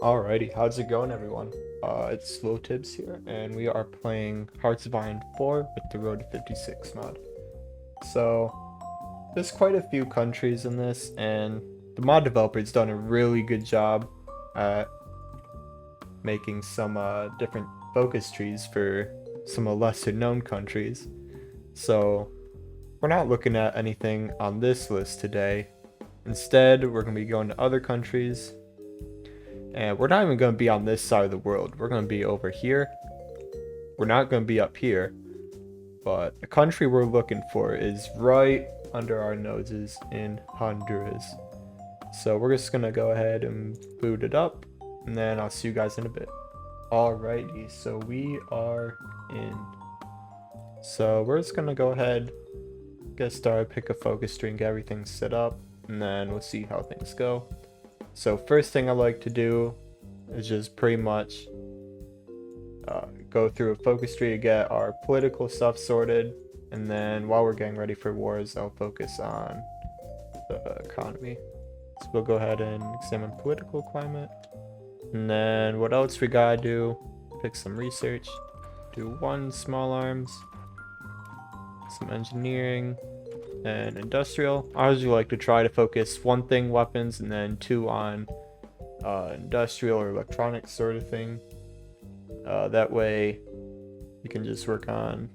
Alrighty, how's it going, everyone? It's Slow Tibbs here, and we are playing Hearts of Iron 4 with the Road to 56 mod. So, there's quite a few countries in this, and the mod developer's done a really good job at making some different focus trees for some lesser known countries. So, we're not looking at anything on this list today. Instead, we're going to be going to other countries. And we're not even going to be on this side of the world. We're going to be over here. We're not going to be up here. But the country we're looking for is right under our noses in Honduras. So we're just going to go ahead and boot it up. And then I'll see you guys in a bit. Alrighty, so we are in. So we're just going to go ahead, get started, pick a focus tree, and get everything set up. And then we'll see how things go. So first thing I like to do is just pretty much go through a focus tree to get our political stuff sorted, and then while we're getting ready for wars, I'll focus on the economy. So we'll go ahead and examine political climate, and then what else we gotta do? Pick some research, do one small arms, some engineering, and industrial. I usually like to try to focus one thing weapons and then two on industrial or electronics sort of thing. That way you can just work on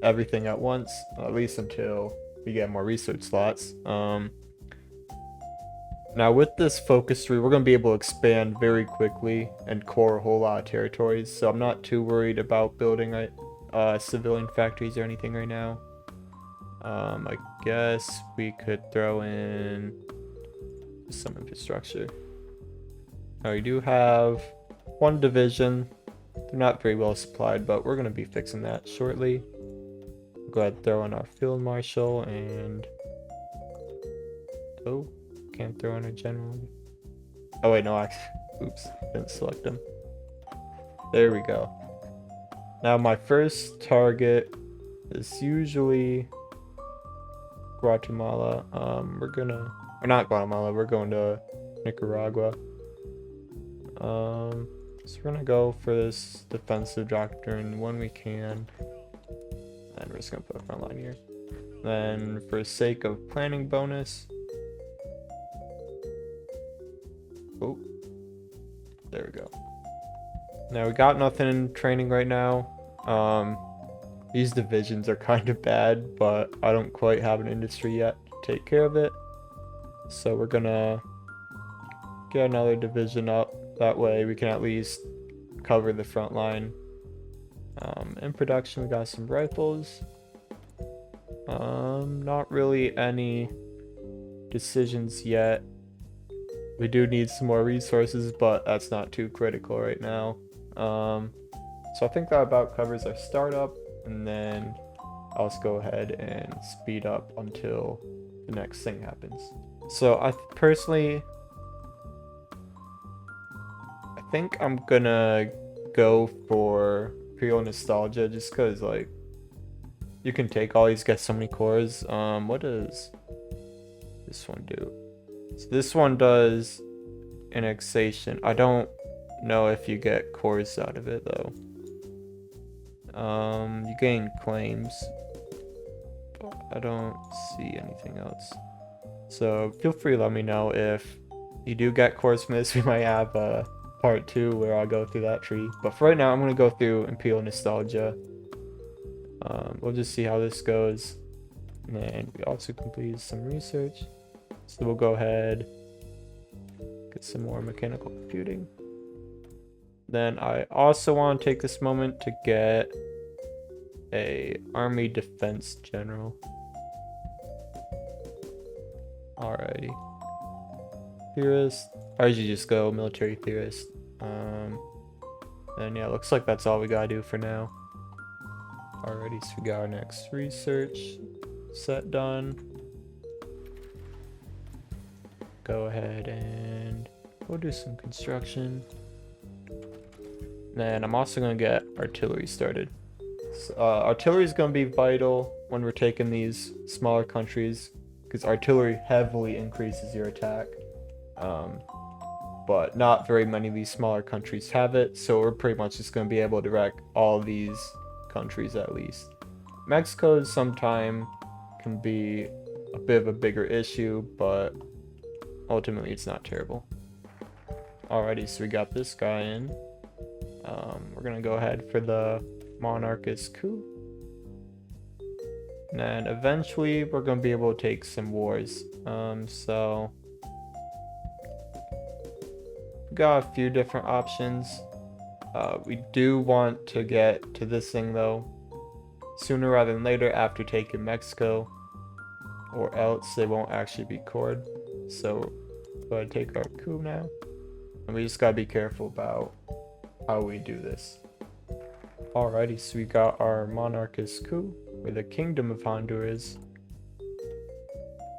everything at once, at least until we get more research slots. Now with this focus tree, we're going to be able to expand very quickly and core a whole lot of territories, so I'm not too worried about building civilian factories or anything right now. I guess we could throw in some infrastructure. Now we do have one division. They're not very well supplied, but we're going to be fixing that shortly. We'll go ahead and throw in our field marshal and... Oh, can't throw in a general. Oh wait, no, oops, didn't select them. There we go. Now my first target is usually Guatemala. Or not Guatemala, we're going to Nicaragua. So we're gonna go for this defensive doctrine when we can. And we're just gonna put a front line here. Then for sake of planning bonus. Oh, there we go. Now we got nothing in training right now. These divisions are kind of bad, but I don't quite have an industry yet to take care of it. So we're gonna get another division up. That way we can at least cover the front line. In production we got some rifles. Not really any decisions yet. We do need some more resources, but that's not too critical right now. So I think that about covers our startup, and then I'll just go ahead and speed up until the next thing happens. So I personally think I'm gonna go for Imperial Nostalgia just because, like, you can take all these, get so many cores. What does this one do? So this one does annexation. I don't know if you get cores out of it though. You gain claims, but I don't see anything else. So feel free to let me know if you do get cores from this. We might have part 2 where I'll go through that tree. But for right now, I'm going to go through Imperial Nostalgia. We'll just see how this goes. And we also completed some research. So we'll go ahead, get some more mechanical computing. Then I also want to take this moment to get a army defense general. Alrighty. Theorist. I usually just go military theorist. And yeah, looks like that's all we gotta do for now. Alrighty, so we got our next research set done. Go ahead and we'll do some construction. Then I'm also gonna get artillery started. So, artillery is gonna be vital when we're taking these smaller countries, because artillery heavily increases your attack. but not very many of these smaller countries have it, so we're pretty much just going to be able to wreck all these countries at least. Mexico sometime can be a bit of a bigger issue, but ultimately it's not terrible. Alrighty, so we got this guy in. We're gonna go ahead for the monarchist coup. And then eventually we're gonna be able to take some wars. So we got a few different options. We do want to get to this thing though sooner rather than later after taking Mexico, or else they won't actually be cored. So go ahead and take our coup now. And we just gotta be careful about how we do this. Alrighty, so we got our monarchist coup with the Kingdom of Honduras.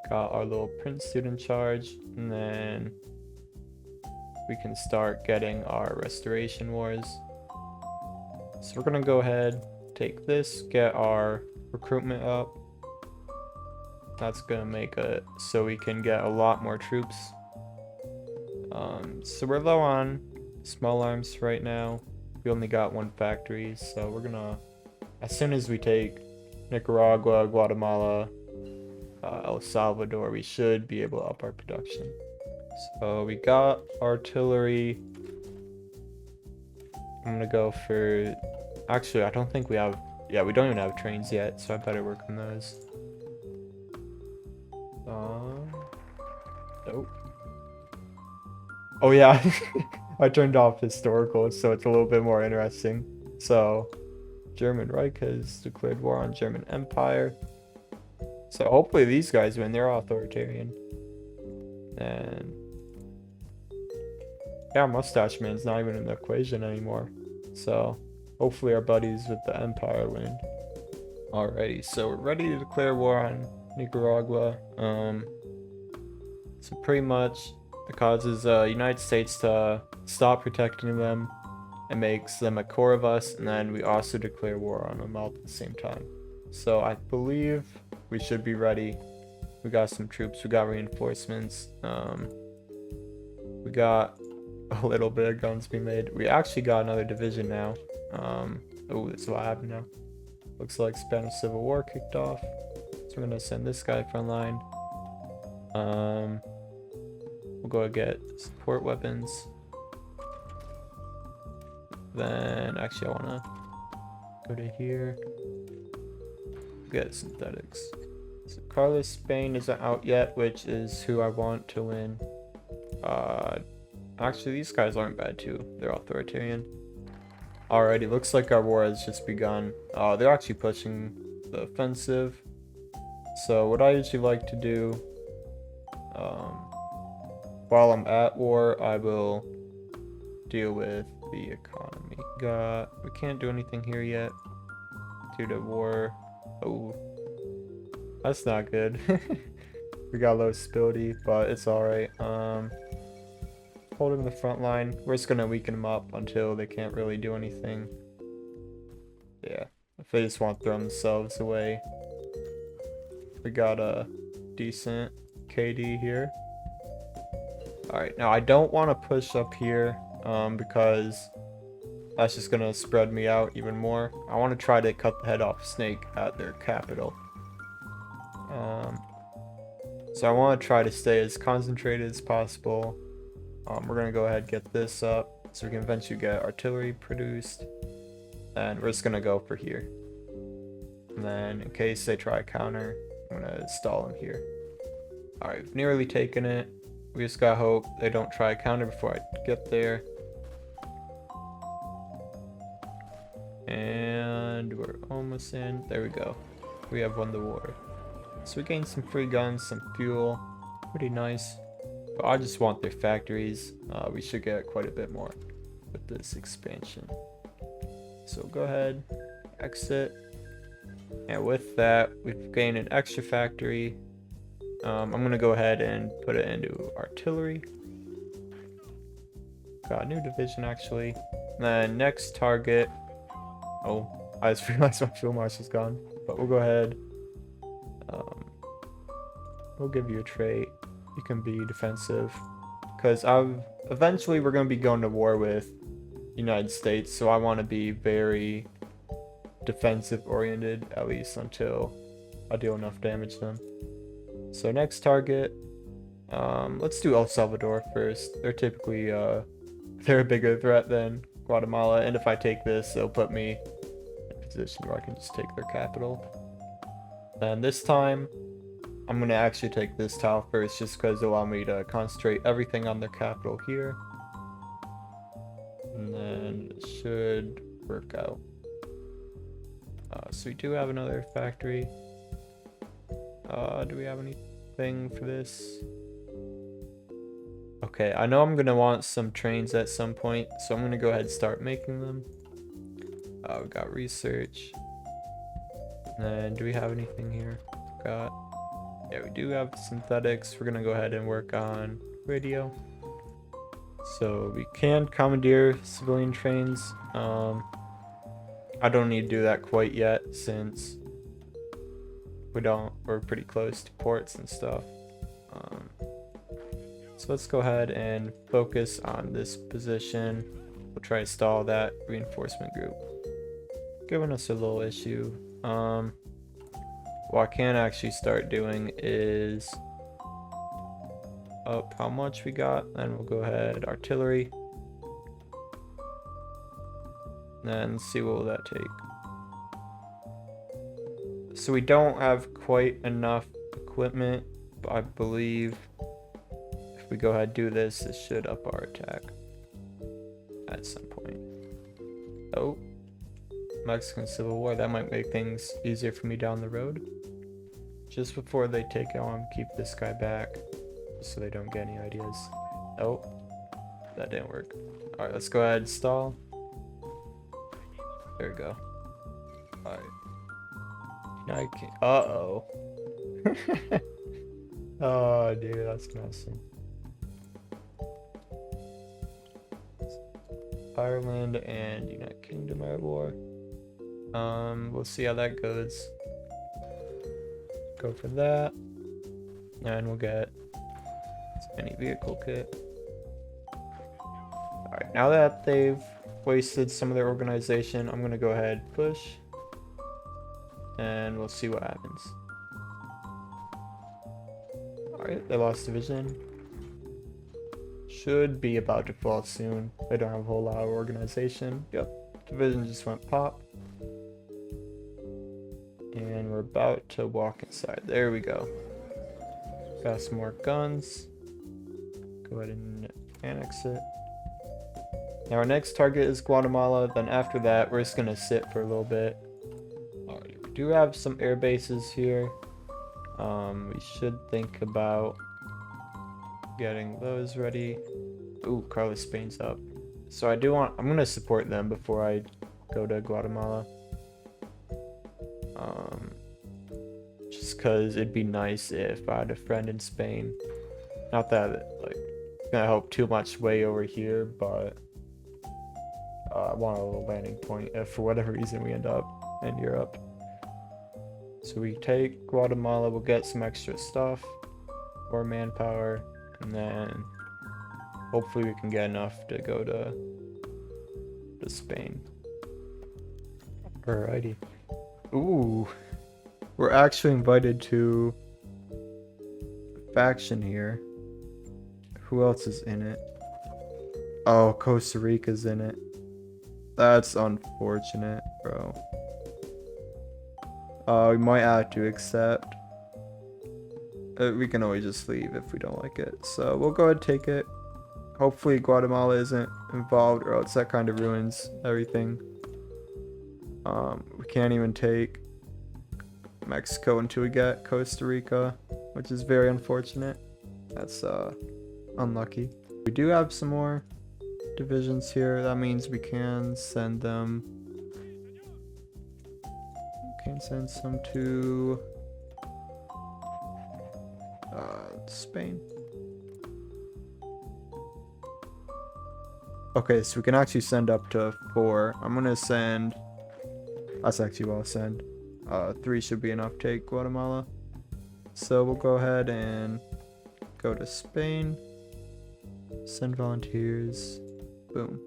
Got our little prince dude in charge, and then we can start getting our restoration wars. So we're gonna go ahead, take this, get our recruitment up. That's gonna make it so we can get a lot more troops. So we're low on small arms right now. We only got one factory, so we're gonna, as soon as we take Nicaragua, Guatemala, El Salvador, we should be able to up our production. So we got artillery. I'm gonna go for, actually I don't think we have, yeah, we don't even have trains yet, so I better work on those. Nope. Oh yeah, I turned off historical, so it's a little bit more interesting. So, German Reich has declared war on German Empire. So hopefully these guys win, they're authoritarian. And yeah, Mustache Man's not even in the equation anymore. So hopefully our buddies with the Empire win. Alrighty, so we're ready to declare war on Nicaragua. So pretty much it causes the United States to stop protecting them and makes them a core of us, and then we also declare war on them all at the same time. So I believe we should be ready. We got some troops, we got reinforcements, we got a little bit of guns being made. We actually got another division now. Oh, that's what happened now. Looks like Spanish Civil War kicked off. So we're gonna send this guy front line. We'll go get support weapons. Then actually I wanna go to here. Get synthetics. So Carlos Spain isn't out yet, which is who I want to win. Actually these guys aren't bad too. They're authoritarian. Alrighty, looks like our war has just begun. They're actually pushing the offensive. So what I usually like to do, while I'm at war, I will deal with the economy. We can't do anything here yet due to war. Oh, that's not good. We got low stability, but it's alright. Holding the front line. We're just gonna weaken them up until they can't really do anything. Yeah, if they just want to throw themselves away. We got a decent KD here. Alright, now I don't want to push up here because that's just gonna spread me out even more. I want to try to cut the head off Snake at their capital. So I want to try to stay as concentrated as possible. We're gonna go ahead and get this up so we can eventually get artillery produced, and we're just gonna go for here. And then in case they try a counter, I'm gonna stall them here. Alright, we've nearly taken it. We just gotta hope they don't try a counter before I get there. And we're almost in. There we go. We have won the war. So we gained some free guns, some fuel. Pretty nice. But I just want their factories. We should get quite a bit more with this expansion. So go ahead, exit. And with that, we've gained an extra factory. I'm gonna go ahead and put it into artillery. Got a new division actually. And then next target. Oh, I just realized my fuel marshal's gone. But we'll go ahead. We'll give you a trait. You can be defensive. because eventually we're going to be going to war with United States, so I want to be very defensive oriented, at least until I deal enough damage to them. So next target, let's do El Salvador first. They're typically they're a bigger threat than Guatemala, and if I take this, it'll put me in a position where I can just take their capital. Then this time, I'm gonna actually take this tile first, just because it'll allow me to concentrate everything on their capital here, and then it should work out. So we do have another factory. Do we have anything for this? Okay, I know I'm gonna want some trains at some point, so I'm gonna go ahead and start making them. We got research. And then do we have anything here? Yeah, we do have synthetics. We're gonna go ahead and work on radio. So we can commandeer civilian trains. I don't need to do that quite yet since we're pretty close to ports and stuff. So let's go ahead and focus on this position. We'll try to stall that reinforcement group, giving us a little issue. What I can actually start doing is up how much we got, then we'll go ahead artillery, then see what will that take. So we don't have quite enough equipment, but I believe if we go ahead and do this, it should up our attack at some point. Oh, Mexican Civil War, that might make things easier for me down the road. Just before they take it, I want to keep this guy back so they don't get any ideas. Oh, that didn't work. Alright, let's go ahead and stall. There we go. Alright. Now I can't. Uh-oh. Oh, dude, that's messy. Ireland and United Kingdom are at war. We'll see how that goes. Go for that. And we'll get any vehicle kit. Alright, now that they've wasted some of their organization, I'm gonna go ahead and push. And we'll see what happens. Alright, they lost division. Should be about to fall soon. They don't have a whole lot of organization. Yep, division just went pop. And we're about to walk inside. There we go. Got some more guns. Go ahead and annex it. Now our next target is Guatemala. Then after that, we're just gonna sit for a little bit. Alright, we do have some air bases here. We should think about getting those ready. Ooh, Carlos Spain's up. So I'm gonna support them before I go to Guatemala. Just cause it'd be nice if I had a friend in Spain. Not that like it's gonna help too much way over here, but I want a little landing point if for whatever reason we end up in Europe. So we take Guatemala, we'll get some extra stuff, more manpower, and then hopefully we can get enough to go to Spain. Alrighty. Ooh, we're actually invited to a faction here. Who else is in it? Oh, Costa Rica's in it. That's unfortunate, bro. We might have to accept. We can always just leave if we don't like it. So we'll go ahead and take it. Hopefully Guatemala isn't involved, or else that kind of ruins everything. We can't even take Mexico until we get Costa Rica, which is very unfortunate. That's unlucky. We do have some more divisions here. That means we can send them. We can send some to Spain. Okay, so we can actually send up to 4. I'm gonna send. That's actually what I'll send. 3 should be enough to take Guatemala. So we'll go ahead and go to Spain. Send volunteers. Boom.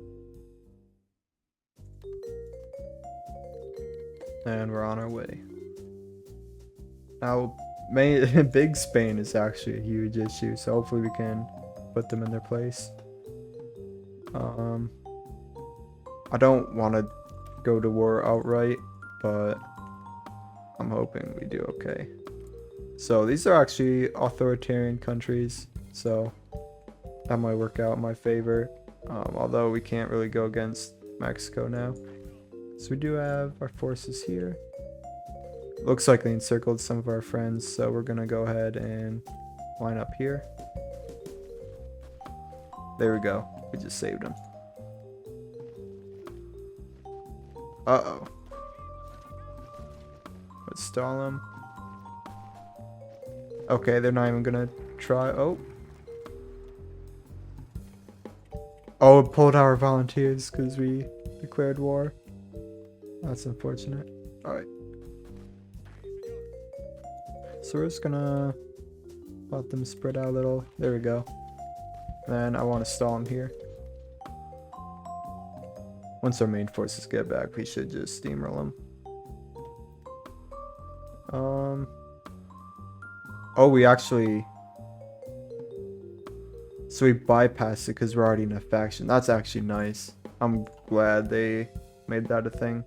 And we're on our way. Now, Big Spain is actually a huge issue, so hopefully we can put them in their place. I don't want to go to war outright, but I'm hoping we do okay. So these are actually authoritarian countries, so that might work out in my favor. Although we can't really go against Mexico now. So we do have our forces here. Looks like they encircled some of our friends, so we're gonna go ahead and line up here. There we go. We just saved them. Uh-oh. Let's stall them. Okay, they're not even gonna try. Oh. Oh, it pulled our volunteers because we declared war. That's unfortunate. Alright. So we're just gonna let them spread out a little. There we go. And I want to stall them here. Once our main forces get back, we should just steamroll them. Oh, we actually... So we bypassed it because we're already in a faction. That's actually nice. I'm glad they made that a thing.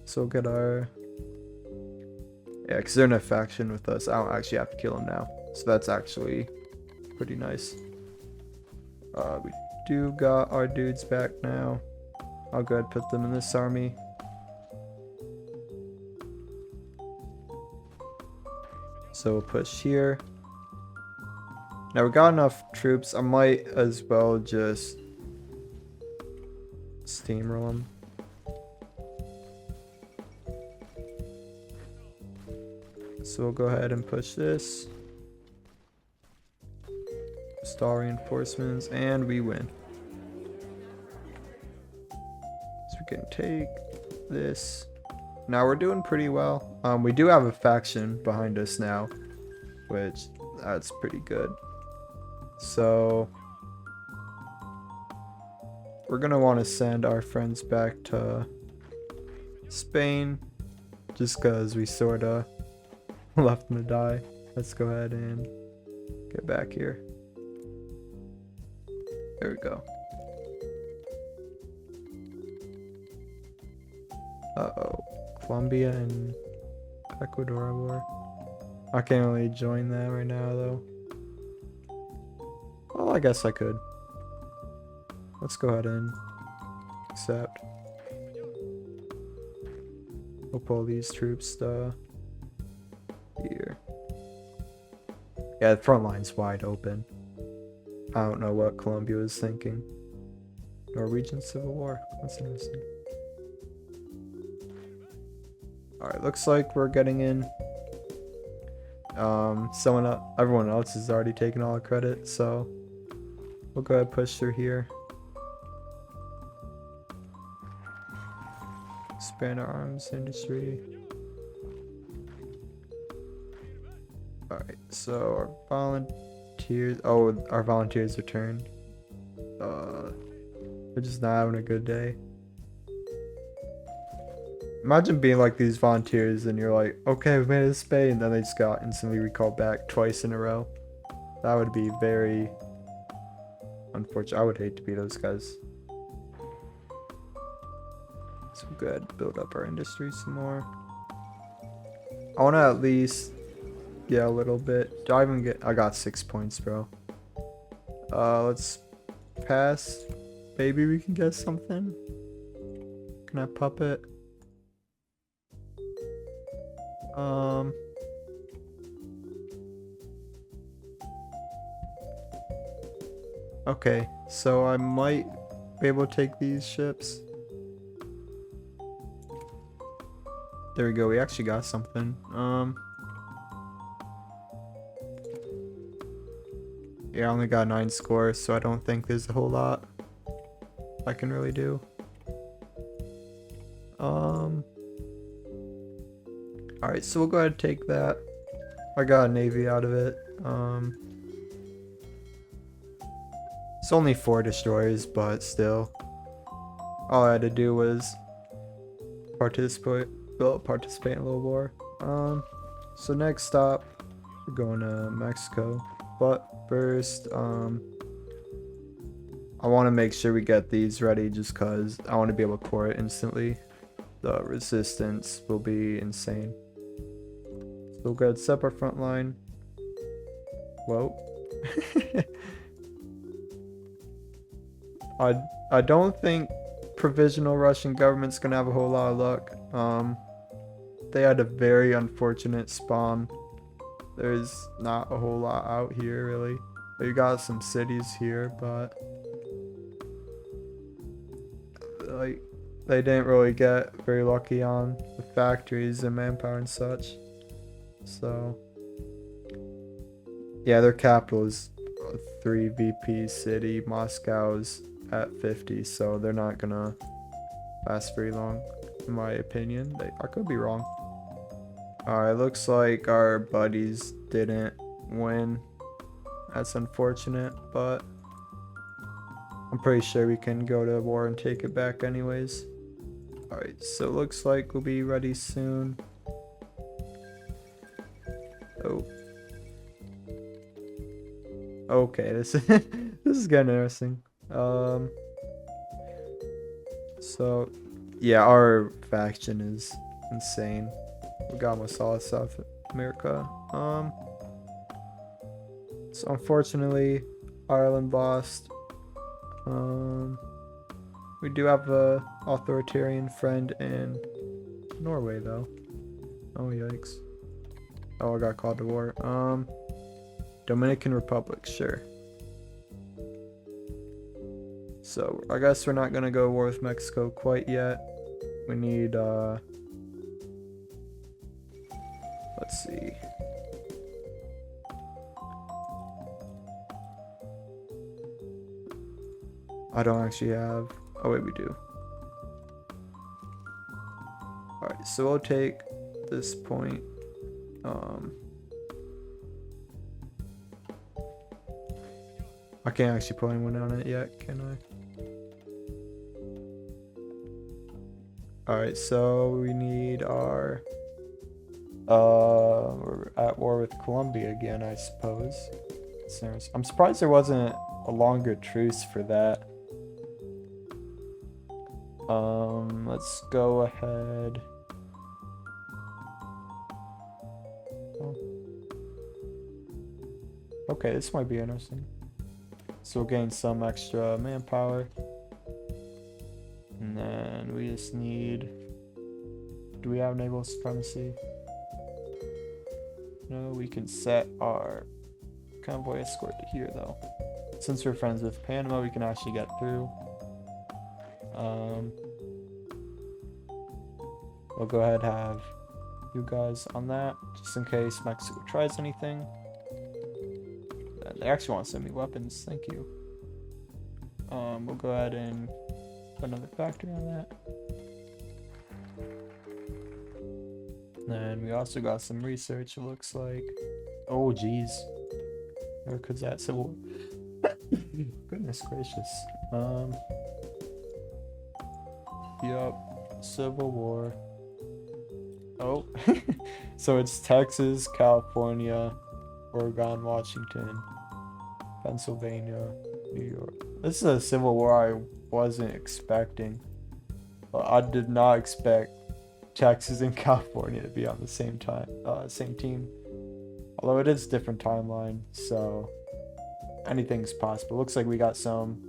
So we'll get our... Yeah, because they're in a faction with us. I don't actually have to kill them now. So that's actually pretty nice. We do got our dudes back now. I'll go ahead and put them in this army. So we'll push here. Now we got enough troops. I might as well just steamroll them. So we'll go ahead and push this. Stall reinforcements, and we win. So we can take this. Now we're doing pretty well. We do have a faction behind us now, which that's pretty good. So we're gonna want to send our friends back to Spain, just because we sorta left them to die. Let's go ahead and get back here. There we go. Uh-oh. Colombia and Ecuador war. I can't really join that right now, though. Well, I guess I could. Let's go ahead and accept. We'll pull these troops to here. Yeah, the front line's wide open. I don't know what Colombia was thinking. Norwegian Civil War. That's interesting. Alright, looks like we're getting in. Everyone else has already taken all the credit, so we'll go ahead and push through here. Expand our arms industry. Alright, so our volunteers... Oh, our volunteers returned. They're just not having a good day. Imagine being like these volunteers and you're like, okay, we made it to Spain, and then they just got instantly recalled back twice in a row. That would be very unfortunate. I would hate to be those guys. So go ahead and build up our industry some more. I want to at least get a little bit. Do I even get... I got 6 points, bro. Let's pass. Maybe we can get something. Can I puppet? Okay, so I might be able to take these ships. There we go, we actually got something. Yeah, I only got 9 scores, so I don't think there's a whole lot I can really do. Alright, so we'll go ahead and take that. I got a navy out of it. It's only 4 destroyers, but still. All I had to do was participate in a little war. So next stop, we're going to Mexico. But first, I want to make sure we get these ready just because I want to be able to core it instantly. The resistance will be insane. So we'll go set up our front line. Whoa. I don't think provisional Russian government's gonna have a whole lot of luck. They had a very unfortunate spawn. There's not a whole lot out here really. You got some cities here, but like they didn't really get very lucky on the factories and manpower and such. So yeah, their capital is a 3 VP city. Moscow's at 50, so they're not gonna last very long, in my opinion. I could be wrong. Alright, looks like our buddies didn't win. That's unfortunate, but I'm pretty sure we can go to war and take it back anyways. Alright, so it looks like we'll be ready soon. Oh. Okay, this is getting interesting. So yeah, our faction is insane. We got almost all of South America. So unfortunately Ireland lost. We do have a authoritarian friend in Norway though. Oh yikes. Oh, I got called to war. Dominican Republic, sure. So I guess we're not gonna go to war with Mexico quite yet. We need let's see. I don't actually have, oh wait, we do. Alright, so we'll take this point. I can't actually put anyone on it yet, can I? Alright, so we need our we're at war with Colombia again, I suppose. I'm surprised there wasn't a longer truce for that. Let's go ahead. Oh. Okay, this might be interesting. So we'll gain some extra manpower. And then we just need... Do we have naval supremacy? No, we can set our convoy escort to here though. Since we're friends with Panama, we can actually get through. We'll go ahead and have you guys on that, just in case Mexico tries anything. They actually want to send me weapons, thank you. We'll go ahead and put another factory on that. And we also got some research, it looks like. Oh geez. America's at civil war. Goodness gracious. Yep, civil war. Oh, so it's Texas, California, Oregon, Washington, Pennsylvania, New York. This is a civil war I wasn't expecting. I did not expect Texas and California to be on the same team. Although it is different timeline, so anything's possible. Looks like we got some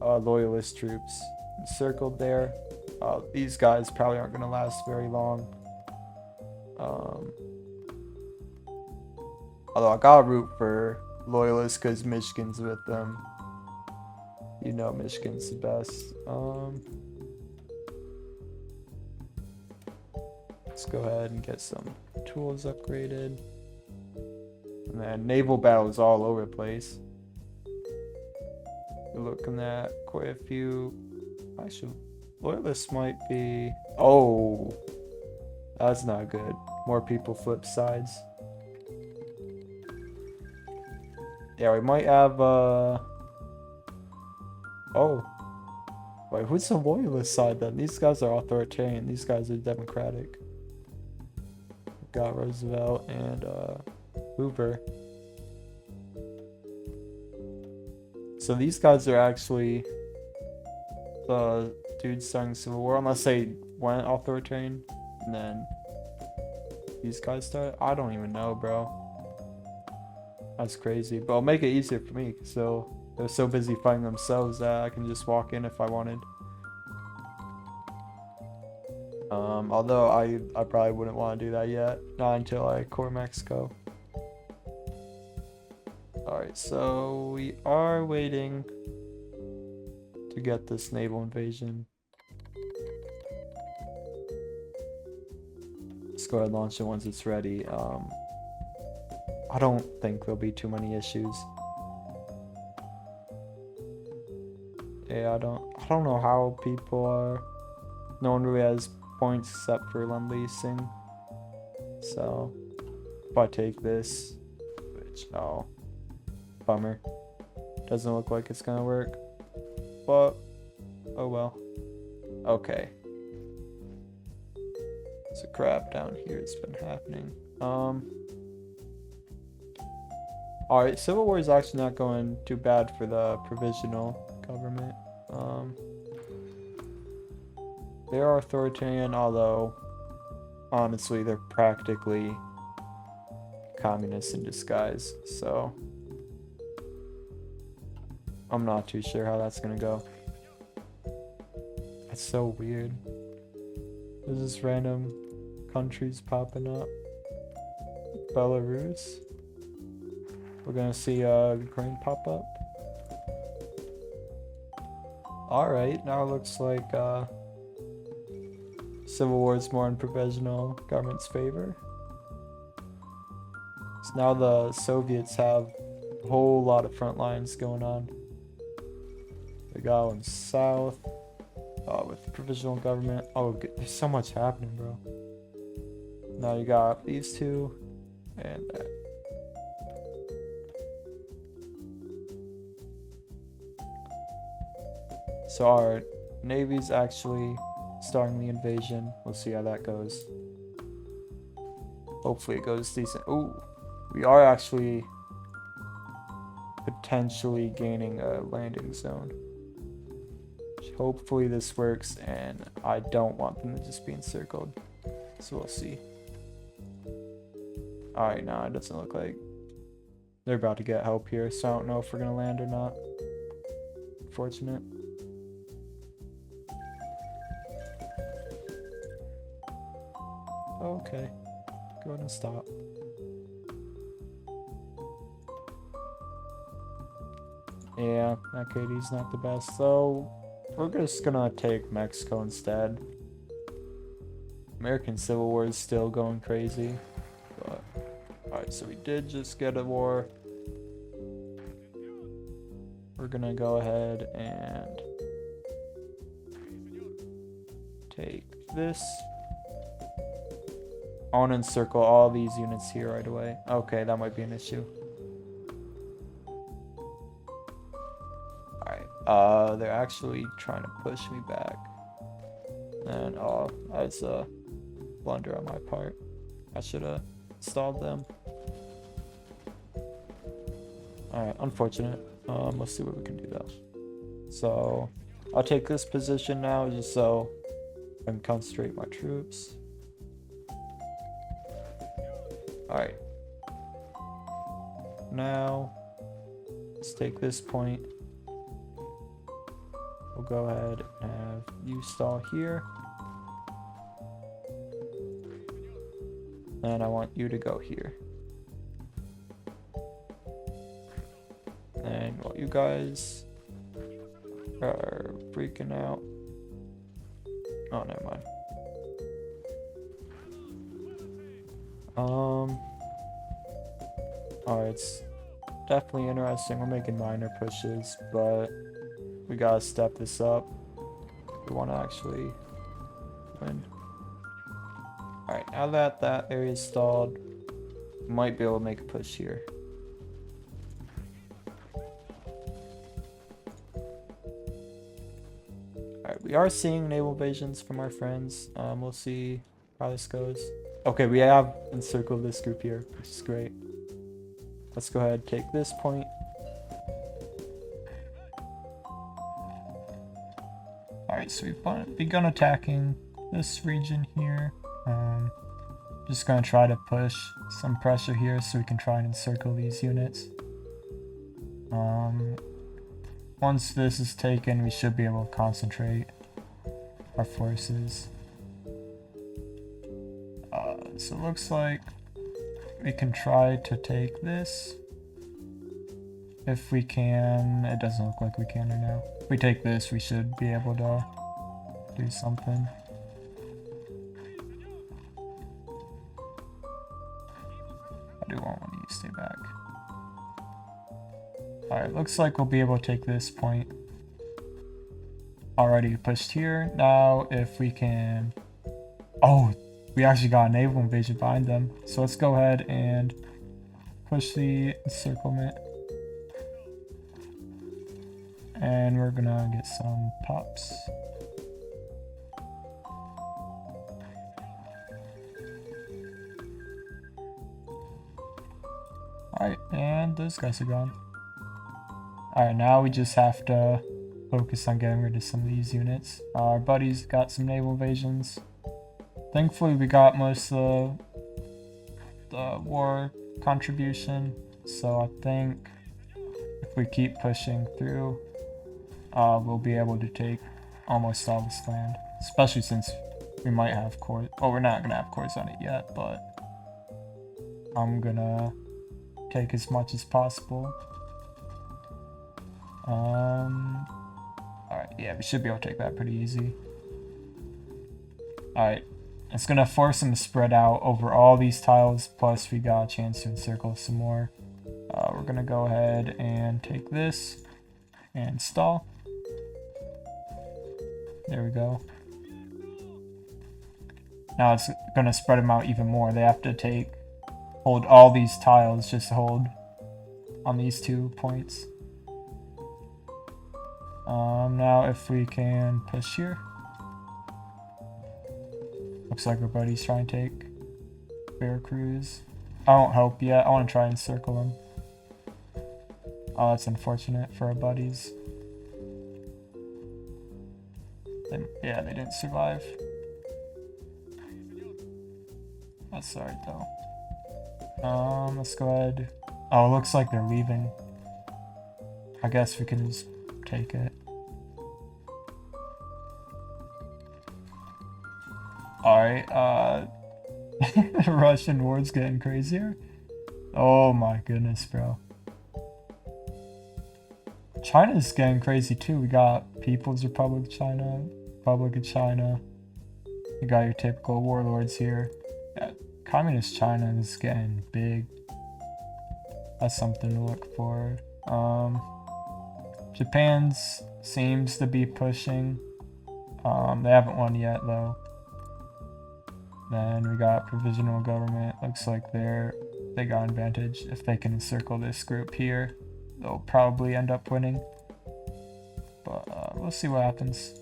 loyalist troops encircled there. These guys probably aren't going to last very long. Although I gotta root for loyalists because Michigan's with them. You know Michigan's the best. Let's go ahead and get some tools upgraded. And then naval battles all over the place. We're looking at quite a few. Actually, loyalists might be. Oh, that's not good. More people flip sides. Yeah, we might have Oh. Wait, who's the loyalist side then? These guys are authoritarian. These guys are democratic. We've got Roosevelt and Hoover. So these guys are actually the dudes starting the Civil War, unless they went authoritarian and then these guys started. I don't even know, bro. That's crazy. But I'll make it easier for me, so they're so busy fighting themselves that I can just walk in if I wanted. Although I probably wouldn't want to do that yet. Not until I core Mexico. Alright, so we are waiting to get this naval invasion. Let's go ahead and launch it once it's ready. I don't think there'll be too many issues. Yeah, I don't know how people are. No one really has points except for Lend-Leasing. So if I take this, which bummer. Doesn't look like it's gonna work. But oh well. Okay. There's a crap down here that's been happening. Alright, Civil War is actually not going too bad for the provisional government. They are authoritarian, although honestly they're practically communists in disguise, so I'm not too sure how that's gonna go. That's so weird. There's just random countries popping up. Belarus. We're gonna see Ukraine pop up. Alright, now it looks like Civil War is more in provisional government's favor. So now the Soviets have a whole lot of front lines going on. They got one south with the provisional government. Oh, there's so much happening, bro. Now you got these two and that. So our Navy's actually starting the invasion. We'll see how that goes. Hopefully it goes decent. Ooh, we are actually potentially gaining a landing zone. Hopefully this works, and I don't want them to just be encircled. So we'll see. Alright, now it doesn't look like they're about to get help here, so I don't know if we're gonna land or not. Unfortunate. Okay, go ahead and stop. Yeah, that KD's not the best, so we're just gonna take Mexico instead. American Civil War is still going crazy, but alright, so we did just get a war. We're gonna go ahead and take this. I want to encircle all these units here right away. Okay, that might be an issue. Alright, they're actually trying to push me back. And that's a blunder on my part. I should have stalled them. Alright, unfortunate. Let's see what we can do though. So I'll take this position now just so I can concentrate my troops. Alright. Now, let's take this point. We'll go ahead and have you stall here. And I want you to go here. And while you guys are freaking out. Oh, never mind. Alright, it's definitely interesting. We're making minor pushes, but we gotta step this up. We want to actually win. Alright, now that that area is stalled, we might be able to make a push here. Alright, we are seeing naval invasions from our friends. We'll see how this goes. Okay, we have encircled this group here, which is great. Let's go ahead and take this point. Alright, so we've begun attacking this region here. Just gonna try to push some pressure here so we can try and encircle these units. Once this is taken, we should be able to concentrate our forces. So it looks like we can try to take this. If we can, it doesn't look like we can right now. If we take this, we should be able to do something. I do want you to stay back. Alright, looks like we'll be able to take this point. Already pushed here. Now, if we can... Oh, we actually got a naval invasion behind them. So let's go ahead and push the encirclement. And we're gonna get some pops. Alright, and those guys are gone. Alright, now we just have to focus on getting rid of some of these units. Our buddies got some naval invasions. Thankfully, we got most of the war contribution. So I think if we keep pushing through, we'll be able to take almost all this land. Especially since we might have cores. Oh, we're not going to have cores on it yet, but I'm going to take as much as possible. Alright, yeah, we should be able to take that pretty easy. Alright, it's gonna force them to spread out over all these tiles, plus we got a chance to encircle some more. We're gonna go ahead and take this and stall. There we go. Now it's gonna spread them out even more. They have to hold all these tiles just to hold on these 2 points. Now if we can push here. Looks like our buddy's trying to take Veracruz. I won't help yet. I want to try and circle them. Oh, that's unfortunate for our buddies. Yeah, they didn't survive. That's alright though. Let's go ahead. Oh, it looks like they're leaving. I guess we can just take it. Alright, the Russian war's getting crazier. Oh my goodness, bro. China's getting crazy too. We got People's Republic of China, Republic of China. You got your typical warlords here. Yeah, Communist China is getting big. That's something to look for. Japan's seems to be pushing. They haven't won yet though. Then we got provisional government. Looks like they got advantage. If they can encircle this group here, they'll probably end up winning. But we'll see what happens.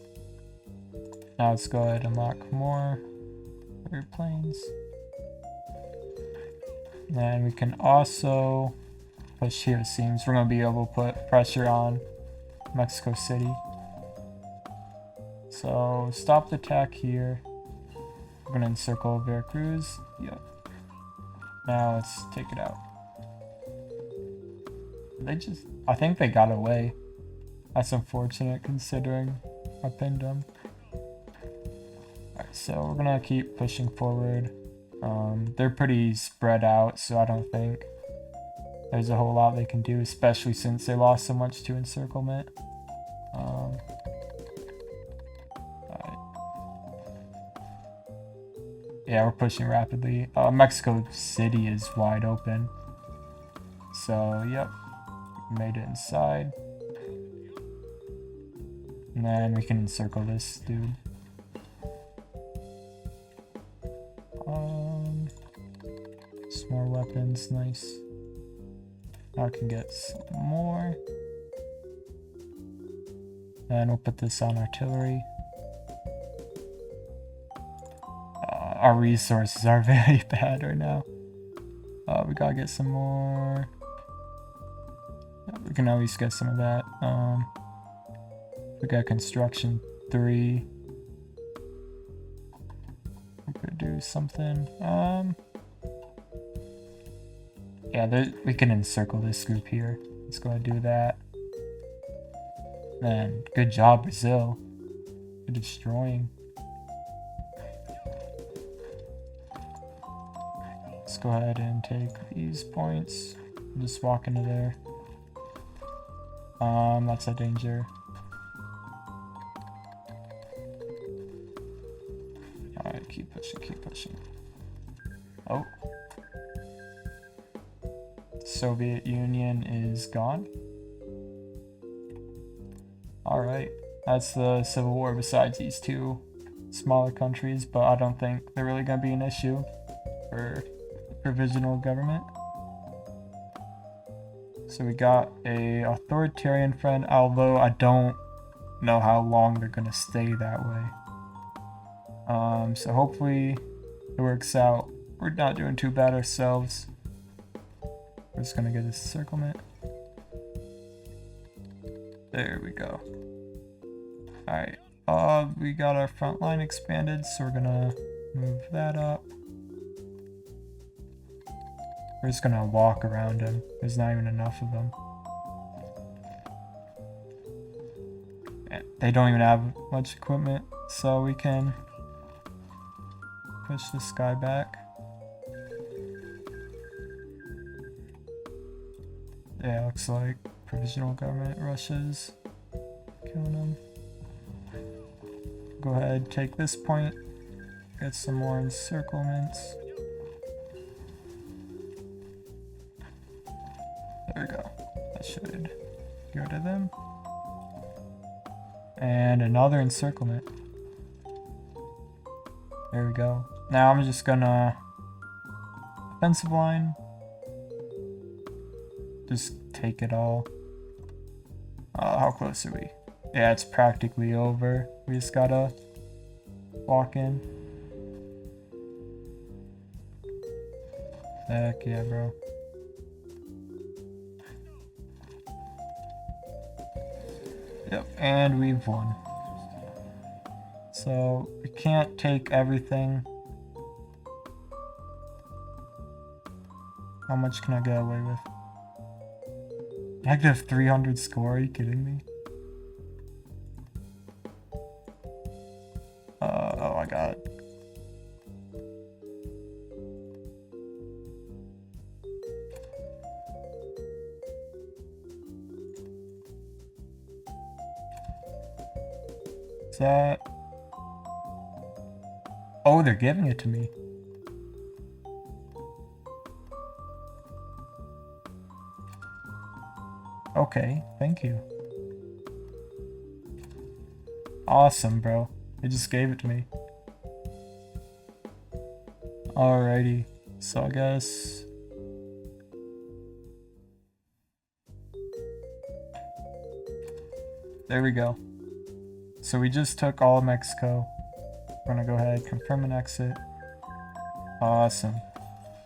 Now let's go ahead and lock more airplanes. And we can also push here, it seems. We're going to be able to put pressure on Mexico City. So stop the attack here. We're going to encircle Veracruz. Yep. Now let's take it out. I think they got away. That's unfortunate considering I pinned them. Alright, so we're going to keep pushing forward. They're pretty spread out, so I don't think there's a whole lot they can do, especially since they lost so much to encirclement. Yeah, we're pushing rapidly. Mexico City is wide open. So, yep. Made it inside. And then we can encircle this dude. Some more weapons, nice. Now I can get some more. And we'll put this on artillery. our resources are very bad right now. We gotta get some more. We can at least get some of that. We got construction 3. We could do something. Yeah, we can encircle this group here. Let's go ahead and do that. Then, good job, Brazil. You're destroying. Let's go ahead and take these points. Just walk into there. That's a danger. Alright, keep pushing, keep pushing. Oh. Soviet Union is gone. Alright, that's the Civil War besides these two smaller countries, but I don't think they're really going to be an issue for provisional government. So we got a authoritarian friend, although I don't know how long they're going to stay that way. So hopefully it works out. We're not doing too bad ourselves. We're just going to get a circlement. There we go. Alright, we got our front line expanded, so we're gonna move that up. We're just gonna walk around him. There's not even enough of them. They don't even have much equipment, so we can push this guy back. Yeah, looks like provisional government rushes. Killing them. Go ahead, take this point. Get some more encirclements. There we go. That should get rid of them. And another encirclement. There we go. Now I'm just gonna offensive line. Just take it all. How close are we? Yeah, it's practically over. We just gotta walk in. Heck yeah, bro. Yep, and we've won. So, we can't take everything. How much can I get away with? Negative 300 score, are you kidding me? Oh my god. Is that... Oh, they're giving it to me. Okay, thank you. Awesome, bro. They just gave it to me. Alrighty, so I guess... There we go. So we just took all of Mexico. We're gonna go ahead, confirm an exit. Awesome.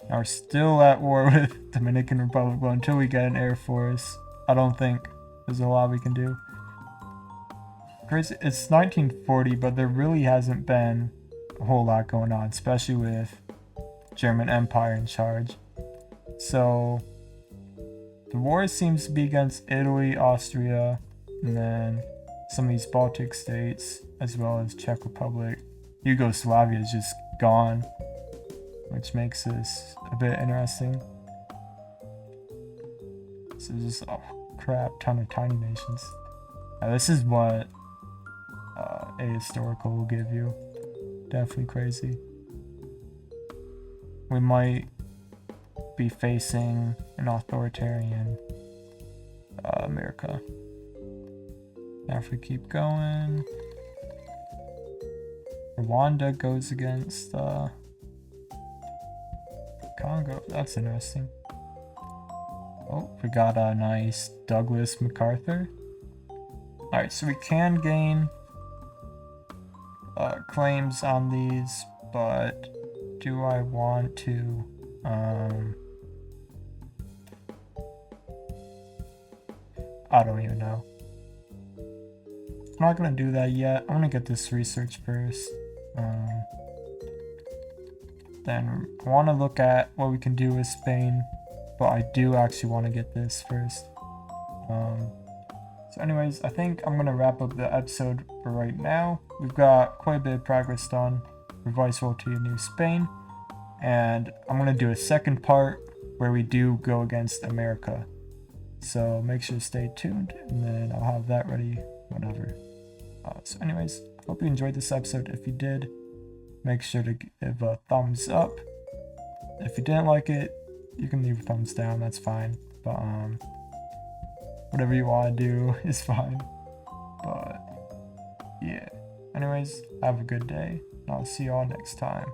Now we're still at war with Dominican Republic, but until we get an air force, I don't think there's a lot we can do. Crazy, it's 1940, but there really hasn't been a whole lot going on, especially with German Empire in charge. So the war seems to be against Italy, Austria, and then some of these Baltic states, as well as Czech Republic. Yugoslavia is just gone, which makes this a bit interesting. So just a crap ton of tiny nations. Now, this is what a historical will give you. Definitely crazy. We might be facing an authoritarian America. Now if we keep going, Rwanda goes against Congo. That's interesting. Oh, we got a nice Douglas MacArthur. Alright, so we can gain claims on these, but do I want to I don't even know. I'm not gonna do that yet. I'm gonna get this research first. Then I want to look at what we can do with Spain, but I do actually want to get this first. So anyways, I think I'm gonna wrap up the episode for right now. We've got quite a bit of progress done for Viceroy to New Spain, and I'm gonna do a second part where we do go against America. So make sure to stay tuned, and then I'll have that ready whenever. So anyways, I hope you enjoyed this episode. If you did, make sure to give a thumbs up. If you didn't like it, you can leave a thumbs down, that's fine. But whatever you want to do is fine. But yeah, anyways, have a good day, and I'll see y'all next time.